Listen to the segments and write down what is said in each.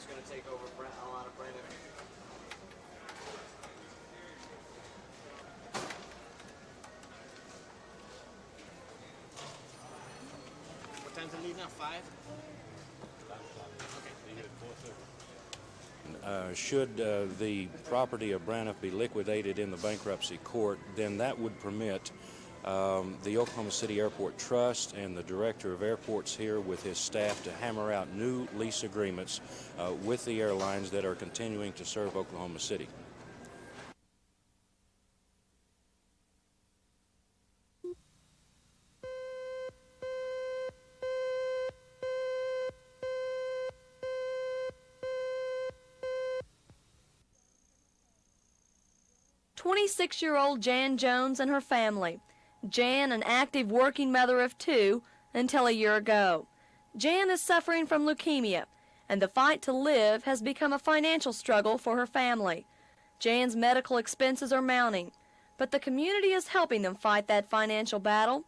just going to take over a lot of Brandon. What time's the lead now? 5? Should the property of Braniff be liquidated in the bankruptcy court, then that would permit the Oklahoma City Airport Trust and the director of airports here with his staff to hammer out new lease agreements with the airlines that are continuing to serve Oklahoma City. "26-year-old Jan Jones and her family. Jan, an active working mother of 2 until a year ago. Jan is suffering from leukemia, and the fight to live has become a financial struggle for her family. Jan's medical expenses are mounting, but the community is helping them fight that financial battle.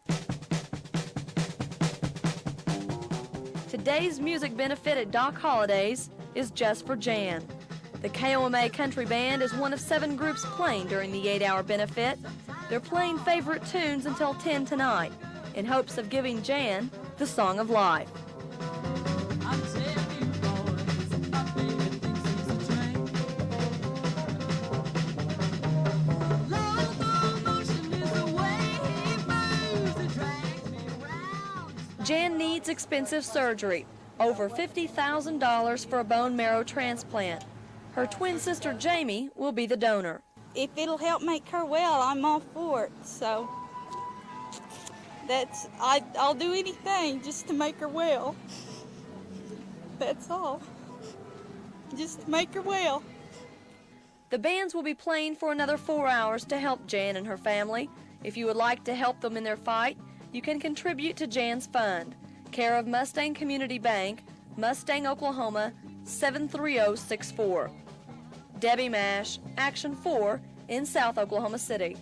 Today's music benefit at Doc Holliday's is just for Jan. The KOMA Country Band is one of 7 groups playing during the 8-hour benefit. They're playing favorite tunes until 10 tonight, in hopes of giving Jan the song of life. Jan needs expensive surgery, over $50,000 for a bone marrow transplant. Her twin sister Jamie will be the donor. If it'll help make her well, I'm all for it. So I'll do anything just to make her well. That's all. Just to make her well. The bands will be playing for another 4 hours to help Jan and her family. If you would like to help them in their fight, you can contribute to Jan's fund, care of Mustang Community Bank, Mustang, Oklahoma, 73064. Debbie Mash, Action 4 in South Oklahoma City.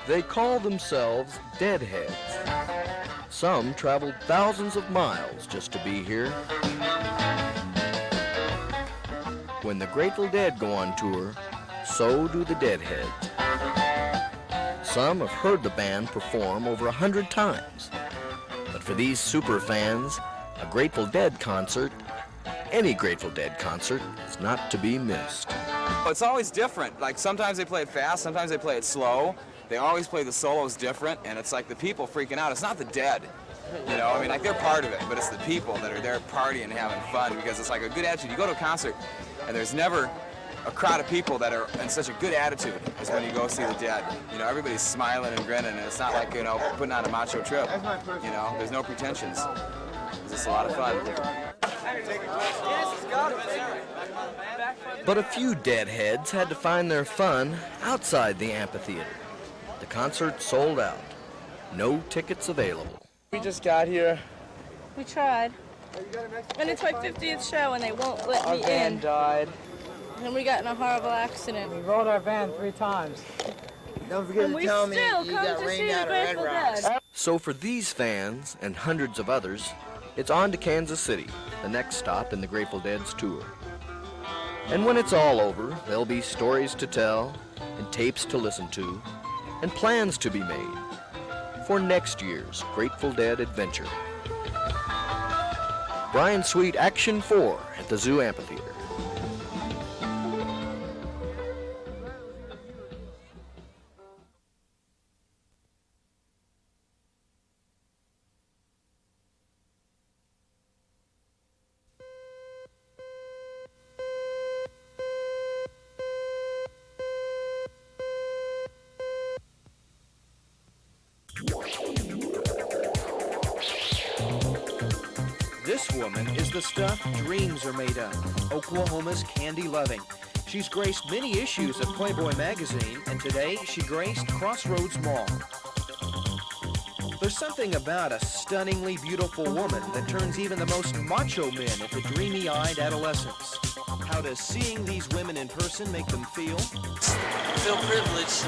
They call themselves Deadheads. Some traveled thousands of miles just to be here. When the Grateful Dead go on tour, so do the Deadheads. Some have heard the band perform over 100 times. But for these super fans, a Grateful Dead concert, any Grateful Dead concert, is not to be missed. It's always different. Like sometimes they play it fast, sometimes they play it slow. They always play the solos different, and it's like the people freaking out. It's not the Dead, you know? I mean, like they're part of it, but it's the people that are there partying and having fun because it's like a good attitude. You go to a concert, and there's never a crowd of people that are in such a good attitude as when you go see the Dead. You know, everybody's smiling and grinning, and it's not like, you know, putting on a macho trip. You know, there's no pretensions. It's just a lot of fun. But a few Deadheads had to find their fun outside the amphitheater. The concert sold out. No tickets available. We just got here. We tried. And it's my 50th show and they won't let Our me van in. died. And we got in a horrible accident. We rolled our van 3 times. Don't forget to tell me you got rained out of Red Rocks. So for these fans and hundreds of others, it's on to Kansas City, the next stop in the Grateful Dead's tour. And when it's all over, there'll be stories to tell and tapes to listen to and plans to be made for next year's Grateful Dead adventure. Brian Sweet, Action 4 at the Zoo Amphitheater. This woman is the stuff dreams are made of. Oklahoma's Candy Loving. She's graced many issues of Playboy magazine, and today she graced Crossroads Mall. There's something about a stunningly beautiful woman that turns even the most macho men into dreamy-eyed adolescents. How does seeing these women in person make them feel? I feel privileged.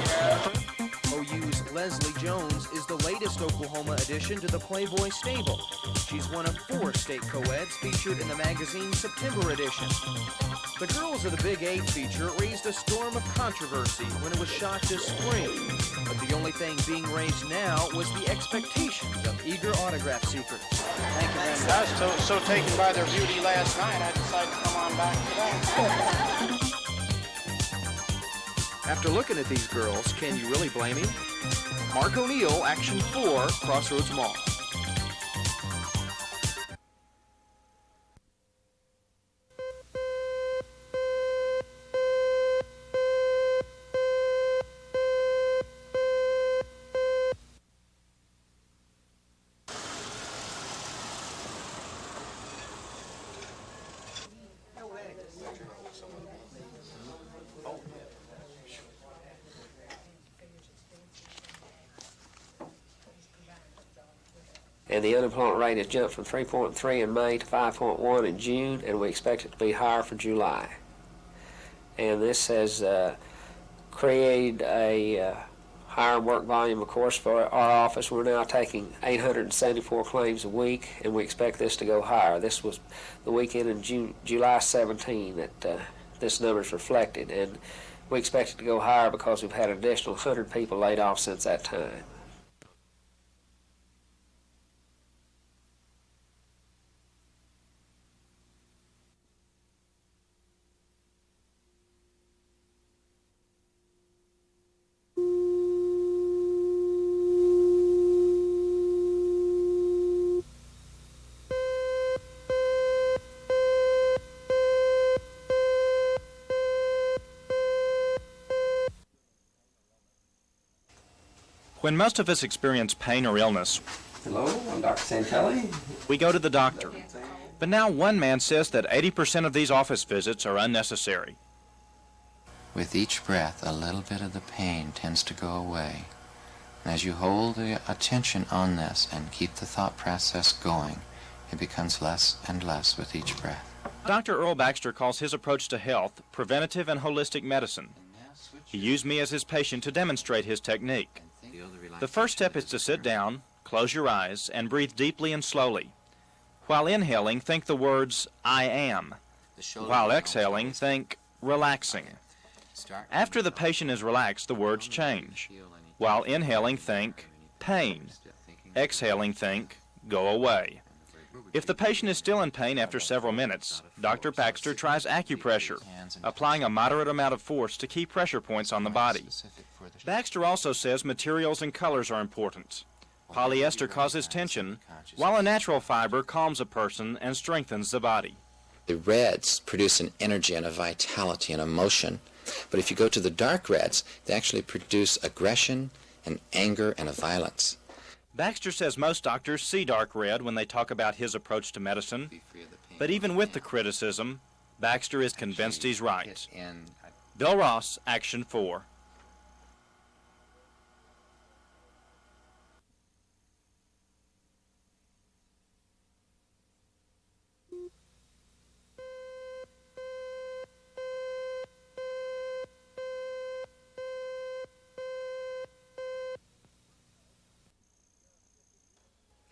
OU's Leslie Jones is the latest Oklahoma addition to the Playboy stable. She's one of 4 state co-eds featured in the magazine's September edition. The Girls of the Big 8 feature raised a storm of controversy when it was shot this spring. But the only thing being raised now was the expectations of eager autograph seekers. Thank you very much. I was so taken by their beauty last night, I decided to come on back today. After looking at these girls, can you really blame him? Mark O'Neill, Action 4, Crossroads Mall. And the unemployment rate has jumped from 3.3 in May to 5.1 in June, and we expect it to be higher for July. And this has created a higher work volume, of course, for our office. We're now taking 874 claims a week, and we expect this to go higher. This was the weekend in July 17 that this number is reflected, and we expect it to go higher because we've had an additional 100 people laid off since that time. When most of us experience pain or illness, Hello, I'm Dr. Santelli. We go to the doctor. But now one man says that 80% of these office visits are unnecessary. With each breath, a little bit of the pain tends to go away. And as you hold the attention on this and keep the thought process going, it becomes less and less with each breath. Dr. Earl Baxter calls his approach to health preventative and holistic medicine. He used me as his patient to demonstrate his technique. The first step is to sit down, close your eyes, and breathe deeply and slowly. While inhaling, think the words, I am. While exhaling, think, relaxing. After the patient is relaxed, the words change. While inhaling, think, pain. Exhaling, think, go away. If the patient is still in pain after several minutes, Dr. Baxter tries acupressure, applying a moderate amount of force to key pressure points on the body. Baxter also says materials and colors are important. Polyester causes tension, while a natural fiber calms a person and strengthens the body. The reds produce an energy and a vitality and emotion, but if you go to the dark reds, they actually produce aggression and anger and a violence. Baxter says most doctors see dark red when they talk about his approach to medicine, but even with the criticism, Baxter is convinced he's right. Bill Ross, Action 4.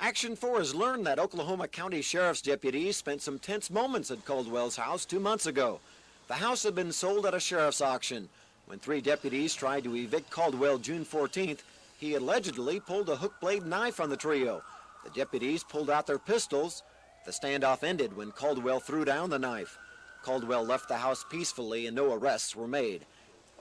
Action 4 has learned that Oklahoma County Sheriff's deputies spent some tense moments at Caldwell's house 2 months ago. The house had been sold at a sheriff's auction. When 3 deputies tried to evict Caldwell June 14th, he allegedly pulled a hook blade knife on the trio. The deputies pulled out their pistols. The standoff ended when Caldwell threw down the knife. Caldwell left the house peacefully and no arrests were made.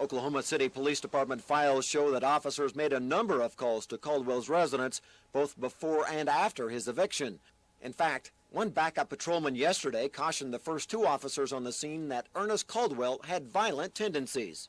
Oklahoma City Police Department files show that officers made a number of calls to Caldwell's residence both before and after his eviction. In fact, one backup patrolman yesterday cautioned the first 2 officers on the scene that Ernest Caldwell had violent tendencies.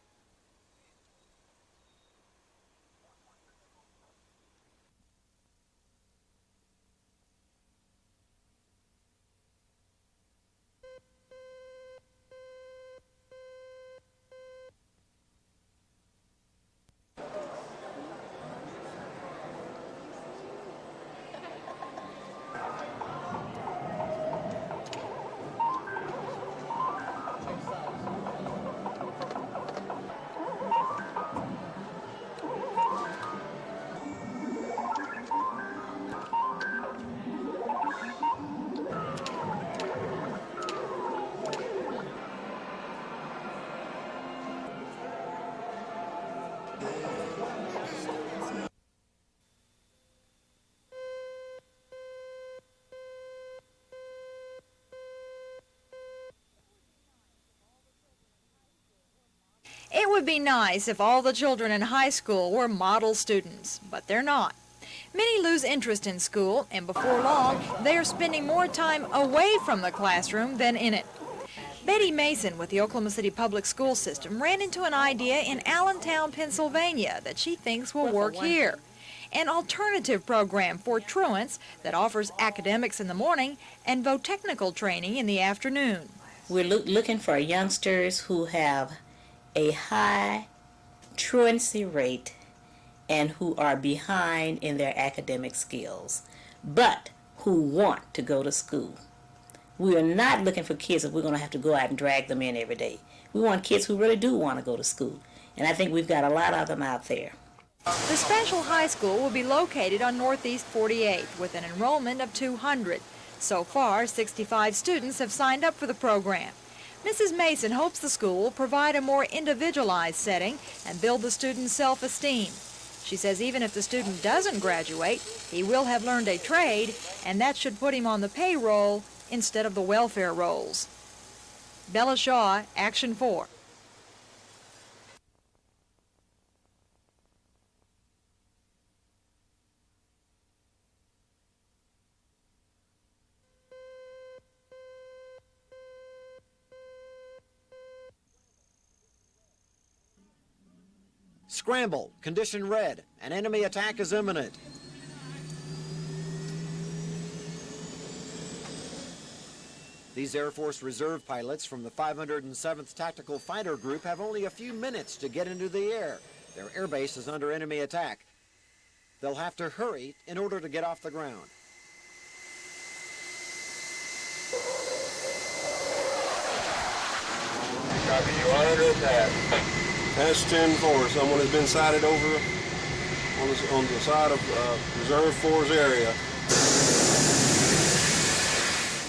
would be nice if all the children in high school were model students, but they're not. Many lose interest in school, and before long, they are spending more time away from the classroom than in it. Betty Mason with the Oklahoma City Public School System ran into an idea in Allentown, Pennsylvania that she thinks will work here. An alternative program for truants that offers academics in the morning and vo-technical training in the afternoon. We're looking for youngsters who have a high truancy rate and who are behind in their academic skills, but who want to go to school. We are not looking for kids that we're going to have to go out and drag them in every day. We want kids who really do want to go to school, and I think we've got a lot of them out there. The special high school will be located on Northeast 48th with an enrollment of 200. So far, 65 students have signed up for the program. Mrs. Mason hopes the school will provide a more individualized setting and build the student's self-esteem. She says even if the student doesn't graduate, he will have learned a trade, and that should put him on the payroll instead of the welfare rolls. Bella Shaw, Action 4. Scramble, condition red. An enemy attack is imminent. These Air Force Reserve pilots from the 507th Tactical Fighter Group have only a few minutes to get into the air. Their airbase is under enemy attack. They'll have to hurry in order to get off the ground. Copy, you are under attack. Test 10-4. Someone has been sighted over on the side of Reserve 4's area.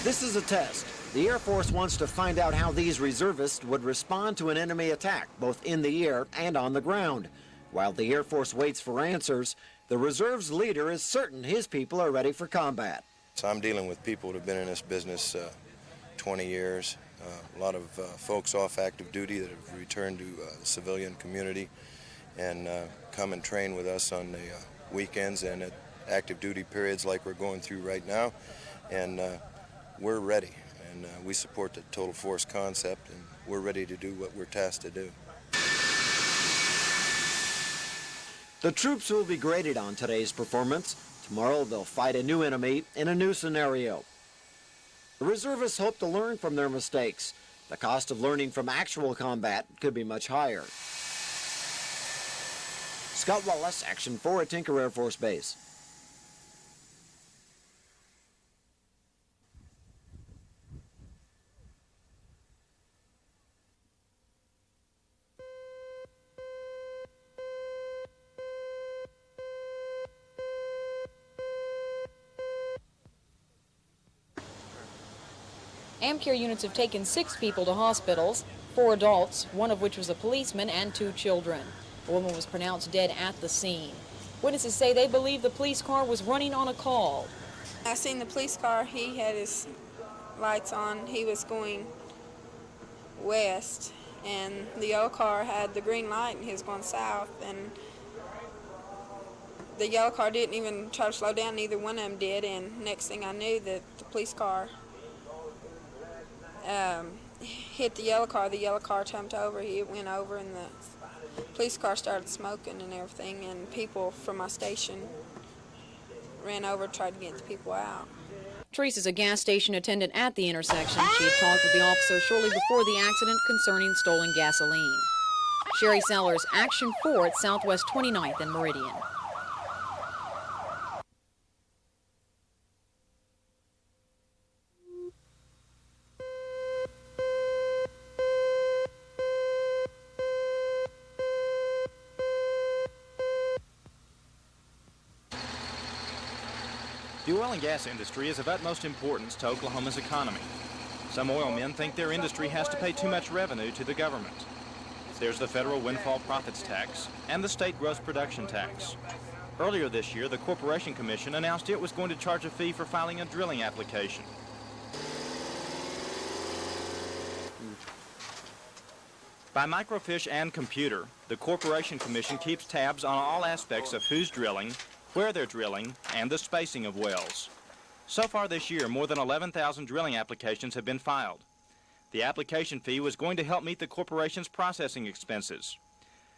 This is a test. The Air Force wants to find out how these reservists would respond to an enemy attack, both in the air and on the ground. While the Air Force waits for answers, the reserve's leader is certain his people are ready for combat. So I'm dealing with people that have been in this business 20 years. A lot of folks off active duty that have returned to the civilian community and come and train with us on the weekends and at active duty periods like we're going through right now. And we're ready, and we support the total force concept, and we're ready to do what we're tasked to do. The troops will be graded on today's performance. Tomorrow they'll fight a new enemy in a new scenario. The reservists hope to learn from their mistakes. The cost of learning from actual combat could be much higher. Scott Wallace, Action 4 at Tinker Air Force Base. AmCare units have taken 6 people to hospitals, 4 adults, one of which was a policeman, and 2 children. A woman was pronounced dead at the scene. Witnesses say they believe the police car was running on a call. I seen the police car. He had his lights on. He was going west, and the yellow car had the green light, and he was going south. And the yellow car didn't even try to slow down. Neither one of them did. And next thing I knew, that the police car hit the yellow car jumped over, he went over, and the police car started smoking and everything, and people from my station ran over, tried to get the people out. Teresa's a gas station attendant at the intersection. She had talked with the officer shortly before the accident concerning stolen gasoline. Sherry Sellers, Action 4 at Southwest 29th and Meridian. The oil and gas industry is of utmost importance to Oklahoma's economy. Some oil men think their industry has to pay too much revenue to the government. There's the federal windfall profits tax and the state gross production tax. Earlier this year, the Corporation Commission announced it was going to charge a fee for filing a drilling application. By microfiche and computer, the Corporation Commission keeps tabs on all aspects of who's drilling, where they're drilling, and the spacing of wells. So far this year, more than 11,000 drilling applications have been filed. The application fee was going to help meet the corporation's processing expenses.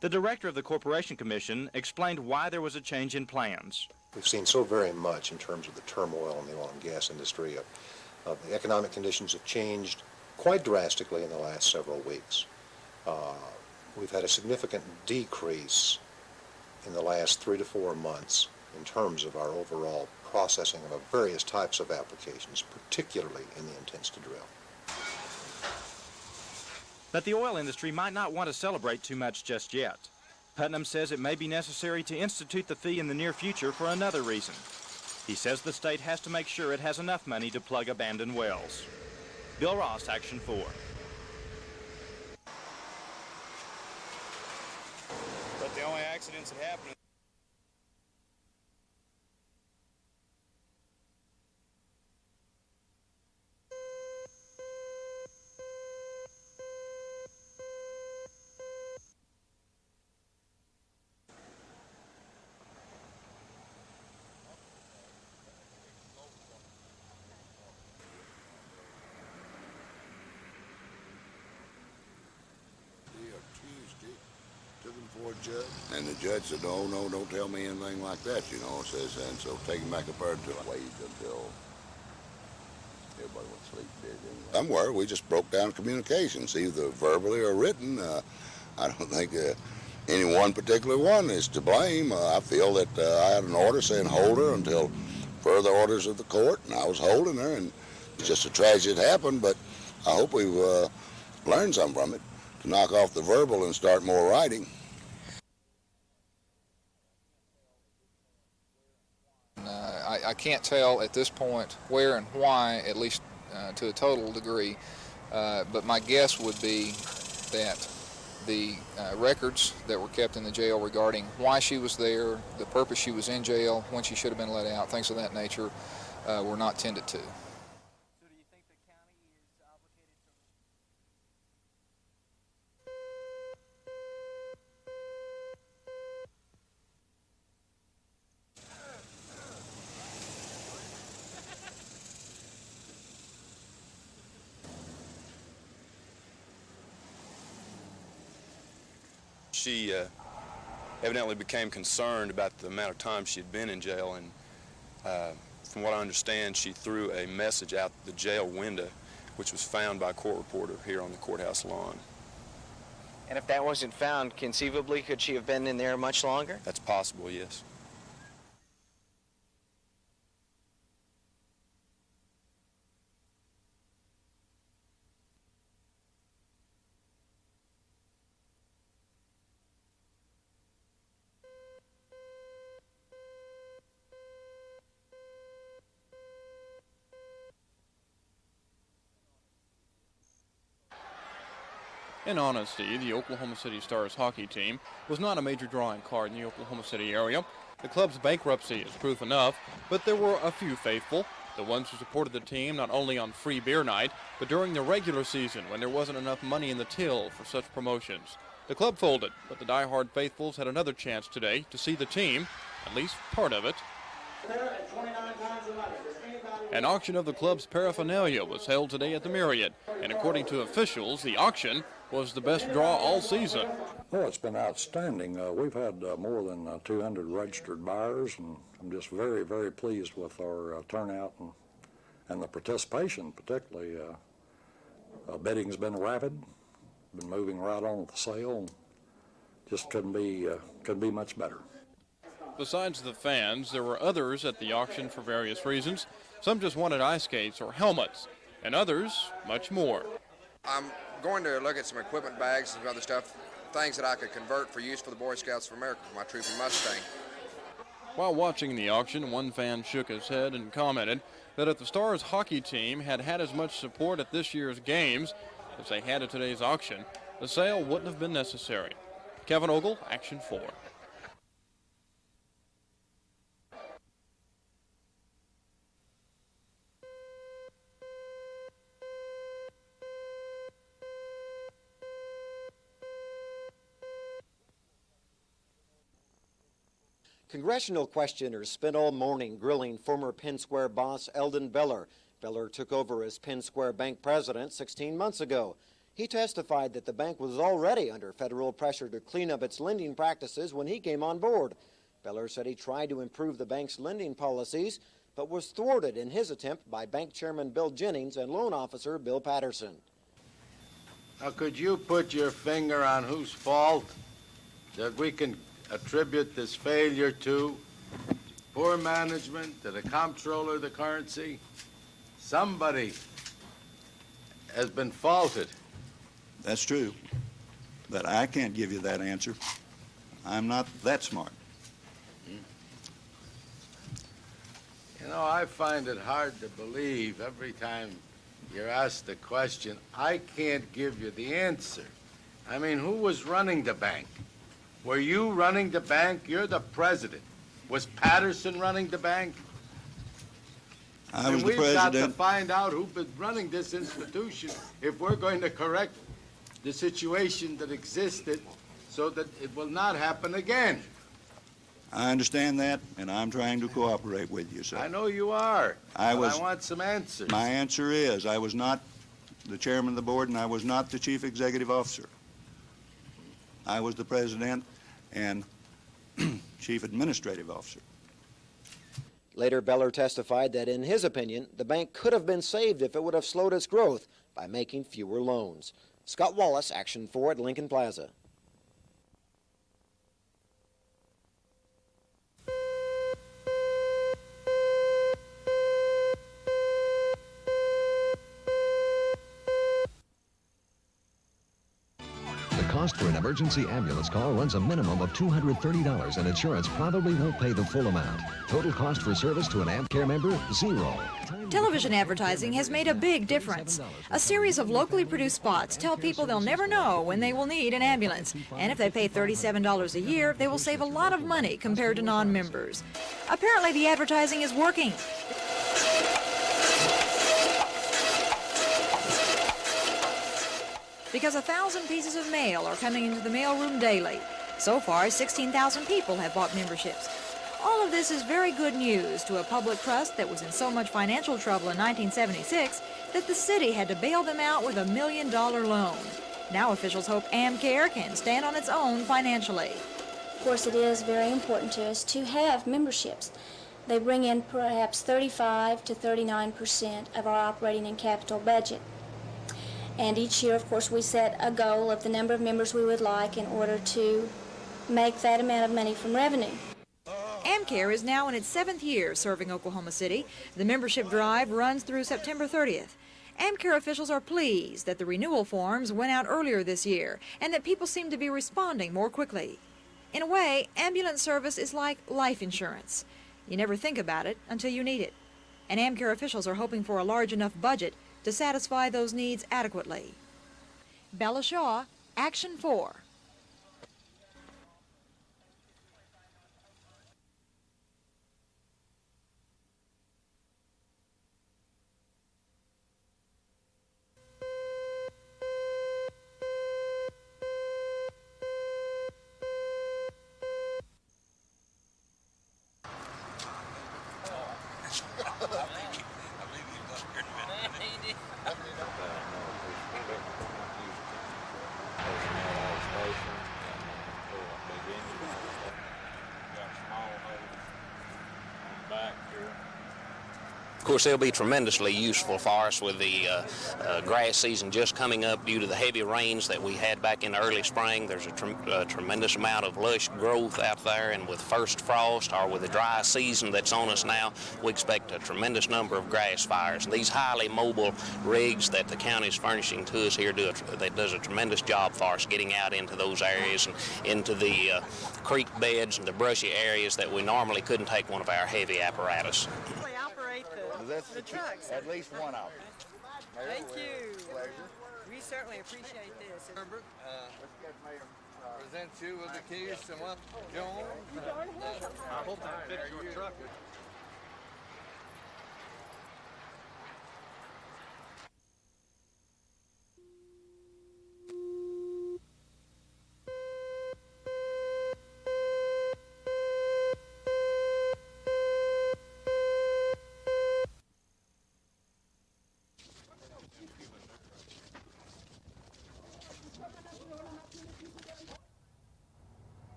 The director of the Corporation Commission explained why there was a change in plans. We've seen so very much in terms of the turmoil in the oil and gas industry. The economic conditions have changed quite drastically in the last several weeks. We've had a significant decrease in the last 3 to 4 months in terms of our overall processing of various types of applications, particularly in the intents to drill. But the oil industry might not want to celebrate too much just yet. Putnam says it may be necessary to institute the fee in the near future for another reason. He says the state has to make sure it has enough money to plug abandoned wells. Bill Ross, Action 4. But the only accidents that happen for a judge. And the judge said, no, don't tell me anything like that, you know, says, and so take him back up there to wait until everybody went to sleep. Somewhere, we just broke down communications, either verbally or written. I don't think any one particular one is to blame. I feel that I had an order saying hold her until further orders of the court, and I was holding her, and it's just a tragedy that happened, but I hope we've learned something from it, to knock off the verbal and start more writing. I can't tell at this point where and why, at least to a total degree, but my guess would be that the records that were kept in the jail regarding why she was there, the purpose she was in jail, when she should have been let out, things of that nature, were not tended to. She evidently became concerned about the amount of time she had been in jail, and from what I understand, she threw a message out the jail window, which was found by a court reporter here on the courthouse lawn. And if that wasn't found, conceivably, could she have been in there much longer? That's possible, yes. In honesty, the Oklahoma City Stars hockey team was not a major drawing card in the Oklahoma City area. The club's bankruptcy is proof enough, but there were a few faithful, the ones who supported the team not only on free beer night, but during the regular season when there wasn't enough money in the till for such promotions. The club folded, but the die-hard faithfuls had another chance today to see the team, at least part of it. An auction of the club's paraphernalia was held today at the Marriott, and according to officials, the auction was the best draw all season. Well, it's been outstanding. We've had more than 200 registered buyers, and I'm just very, very pleased with our turnout and the participation, particularly. Bidding's been rapid, been moving right on with the sale. Just couldn't be much better. Besides the fans, there were others at the auction for various reasons. Some just wanted ice skates or helmets, and others much more. I'm going to look at some equipment bags and other stuff, things that I could convert for use for the Boy Scouts of America for my troop in Mustang. While watching the auction, one fan shook his head and commented that if the Stars hockey team had had as much support at this year's games as they had at today's auction, the sale wouldn't have been necessary. Kevin Ogle, Action 4. Congressional questioners spent all morning grilling former Penn Square boss Eldon Beller. Beller took over as Penn Square Bank president 16 months ago. He testified that the bank was already under federal pressure to clean up its lending practices when he came on board. Beller said he tried to improve the bank's lending policies, but was thwarted in his attempt by Bank Chairman Bill Jennings and loan officer Bill Patterson. Now, could you put your finger on whose fault that we can attribute this failure to? Poor management, to the comptroller of the currency? Somebody has been faulted. That's true, but I can't give you that answer. I'm not that smart. You know, I find it hard to believe every time you're asked the question, I can't give you the answer. I mean, who was running the bank? Were you running the bank? You're the president. Was Patterson running the bank? I was the we've got to president. find out who's been running this institution if we're going to correct the situation that existed so that it will not happen again. I understand that, and I'm trying to cooperate with you, sir. I know you are. I want some answers. My answer is I was not the chairman of the board, and I was not the chief executive officer. I was the president and chief administrative officer. Later, Beller testified that in his opinion, the bank could have been saved if it would have slowed its growth by making fewer loans. Scott Wallace, Action 4 at Lincoln Plaza. The cost for an emergency ambulance call runs a minimum of $230, and insurance probably won't pay the full amount. Total cost for service to an AmCare member, $0. Television advertising has made a big difference. A series of locally produced spots tell people they'll never know when they will need an ambulance. And if they pay $37 a year, they will save a lot of money compared to non-members. Apparently the advertising is working. Because 1,000 pieces of mail are coming into the mailroom daily. So far, 16,000 people have bought memberships. All of this is very good news to a public trust that was in so much financial trouble in 1976 that the city had to bail them out with $1 million loan. Now officials hope AmCare can stand on its own financially. Of course, it is very important to us to have memberships. They bring in perhaps 35 to 39% of our operating and capital budget. And each year, of course, we set a goal of the number of members we would like in order to make that amount of money from revenue. AmCare is now in its 7th year serving Oklahoma City. The membership drive runs through September 30th. AmCare officials are pleased that the renewal forms went out earlier this year and that people seem to be responding more quickly. In a way, ambulance service is like life insurance. You never think about it until you need it. And AmCare officials are hoping for a large enough budget to satisfy those needs adequately. Bella Shaw, Action 4. Of course, they'll be tremendously useful for us with the grass season just coming up due to the heavy rains that we had back in the early spring. There's a tremendous amount of lush growth out there, and with first frost or with the dry season that's on us now, we expect a tremendous number of grass fires. And these highly mobile rigs that the county is furnishing to us here that does a tremendous job for us getting out into those areas and into the creek beds and the brushy areas that we normally couldn't take one of our heavy apparatus. The trucks. At least one of them. Thank you. We certainly appreciate this. Present you with the keys to what, John? I hope that fits your truck.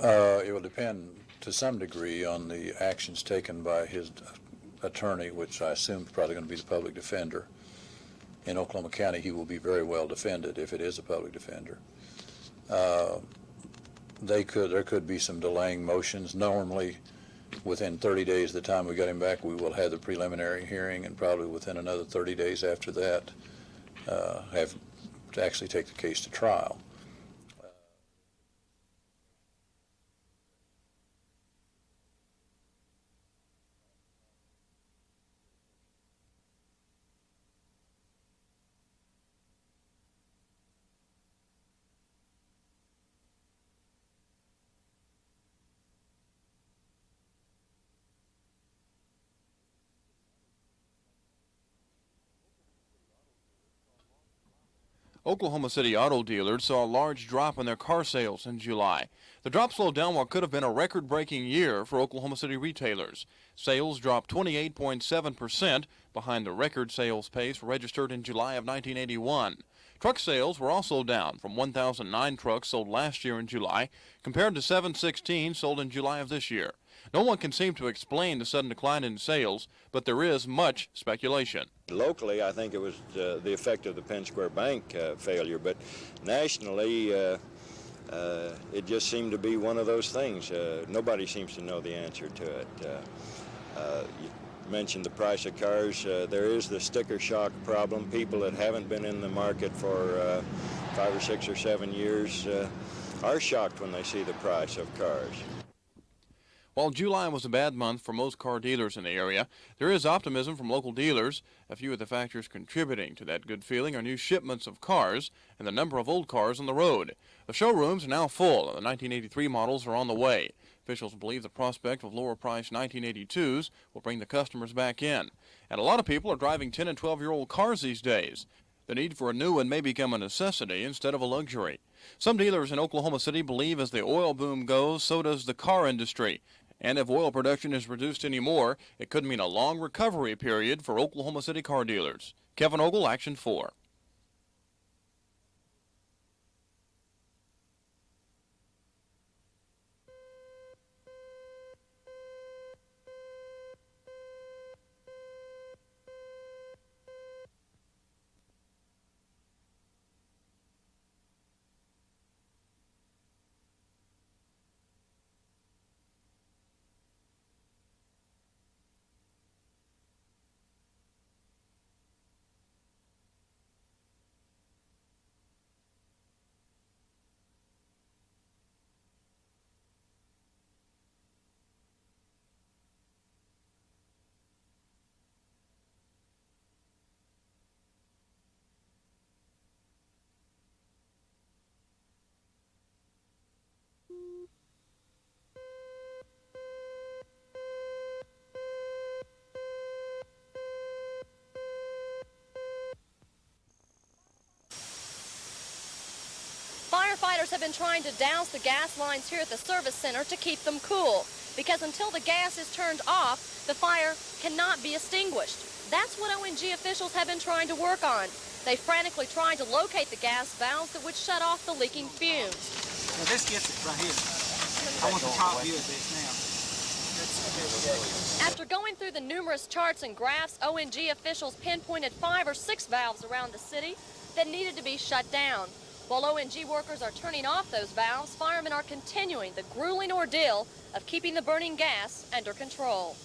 It will depend to some degree on the actions taken by his attorney, which I assume is probably going to be the public defender. In Oklahoma County, he will be very well defended if it is a public defender. There could be some delaying motions. Normally, within 30 days of the time we got him back, we will have the preliminary hearing, and probably within another 30 days after that, have to actually take the case to trial. Oklahoma City auto dealers saw a large drop in their car sales in July. The drop slowed down what could have been a record-breaking year for Oklahoma City retailers. Sales dropped 28.7%, behind the record sales pace registered in July of 1981. Truck sales were also down from 1,009 trucks sold last year in July, compared to 716 sold in July of this year. No one can seem to explain the sudden decline in sales, but there is much speculation. Locally, I think it was the effect of the Penn Square Bank failure, but nationally, it just seemed to be one of those things. Nobody seems to know the answer to it. You mentioned the price of cars. There is the sticker shock problem. People that haven't been in the market for 5 or 6 or 7 years are shocked when they see the price of cars. While July was a bad month for most car dealers in the area, there is optimism from local dealers. A few of the factors contributing to that good feeling are new shipments of cars and the number of old cars on the road. The showrooms are now full, and the 1983 models are on the way. Officials believe the prospect of lower-priced 1982s will bring the customers back in. And a lot of people are driving 10- and 12-year-old cars these days. The need for a new one may become a necessity instead of a luxury. Some dealers in Oklahoma City believe as the oil boom goes, so does the car industry. And if oil production is reduced anymore, it could mean a long recovery period for Oklahoma City car dealers. Kevin Ogle, Action 4. Firefighters have been trying to douse the gas lines here at the service center to keep them cool, because until the gas is turned off, the fire cannot be extinguished. That's what ONG officials have been trying to work on. They frantically tried to locate the gas valves that would shut off the leaking fumes. Now this gets it right here. I want the top view of this now. After going through the numerous charts and graphs, ONG officials pinpointed 5 or 6 valves around the city that needed to be shut down. While ONG workers are turning off those valves, firemen are continuing the grueling ordeal of keeping the burning gas under control.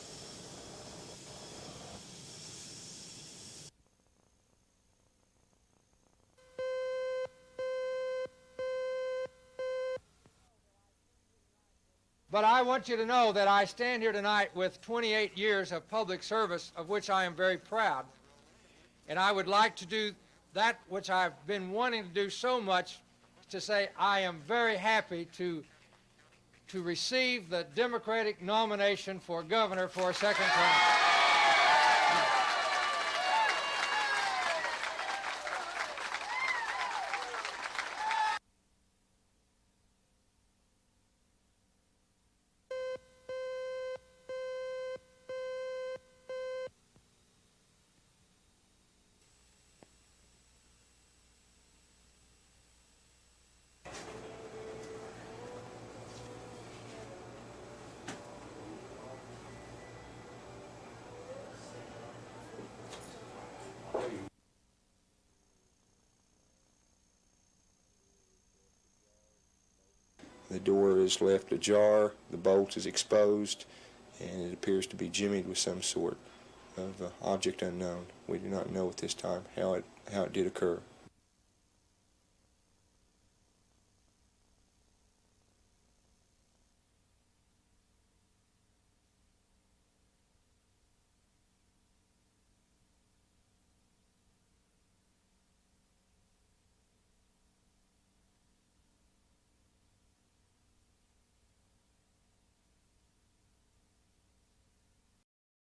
But I want you to know that I stand here tonight with 28 years of public service, of which I am very proud. And I would like to do that which I've been wanting to do so much, to say I am very happy to receive the Democratic nomination for governor for a second term. The door is left ajar, the bolt is exposed, and it appears to be jimmied with some sort of object unknown. We do not know at this time how it did occur.